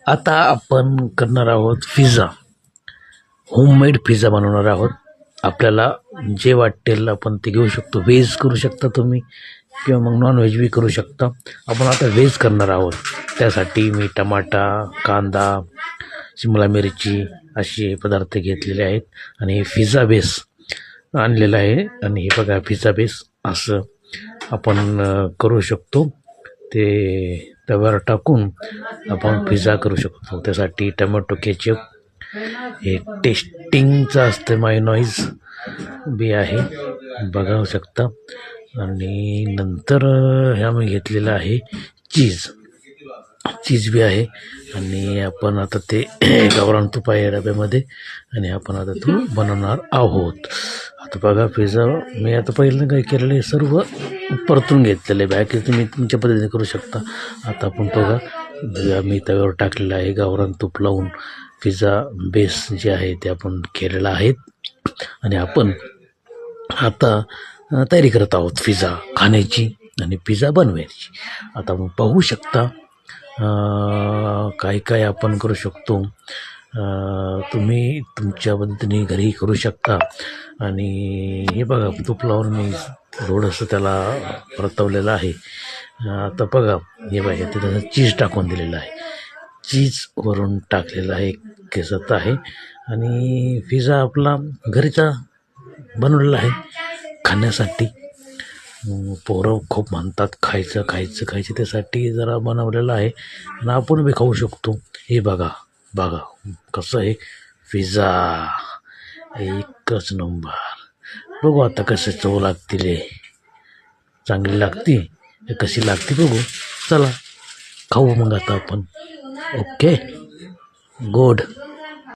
आता आपण करणार आहोत पिझ्झा. होममेड पिझ्झा बनवणार आहोत. आपल्याला जे वाटेल आपण ते घेऊ शकतो. व्हेज करू शकता तुम्ही किंवा मग नॉन व्हेज बी करू शकता. आपण आता व्हेज करणार आहोत. त्यासाठी मी टमाटा, कांदा, शिमला मिरची असे पदार्थ घेतलेले आहेत आणि पिझ्झा बेस आणलेला आहे. आणि हे बघा पिझ्झा बेस असं आपण करू शकतो. ते तव्यावर टाकून आपण पिझ्झा करू शकतो. त्यासाठी टोमॅटो केचप हे टेस्टिंगचं असतं, मायोनाईज बी आहे बघू शकता. आणि नंतर ह्या मी घेतलेलं आहे चीज बी आहे. आणि आपण आता ते गावरान तूप आहे डब्यामध्ये आणि आपण आता तो बनवणार आहोत. आता बघा पिझ्झा मी आता पहिल्यांदा काय केलेलं आहे, सर्व परतून घेतलेलं आहे. बाकी तुम्ही तुमच्या पद्धतीने करू शकता. आता आपण बघा मी तव्यावर टाकलेलं आहे गावरान तूप लावून. पिझ्झा बेस जे आहे ते आपण केलेलं आहे आणि आपण आता तयारी करत आहोत पिझ्झा खाण्याची आणि पिझ्झा बनवायची. आता आपण पाहू शकता काय काय आपण करू शकतो. तुम्ही तुमच्या पद्धतीने घरी करू शकता. आणि हे बघा तूप लावून मी थोडंसं त्याला परतवलेलं आहे. आता बघा हे बघा तिथं चीज टाकून दिलेलं आहे. चीज वरून टाकलेलं आहे केसत आहे. आणि पिझ्झा आपला घरीचा बनवलेला आहे खाण्यासाठी. पोरं खूप म्हणतात खायचं त्यासाठी जरा बनवलेलं आहे आणि आपण बी खाऊ शकतो. हे बघा कसं आहे पिझ्झा, एकच नंबर. बघू आता कसं चव लागतील, चांगली लागती कशी लागते बघू. चला खाऊ मग आता आपण. Okay good.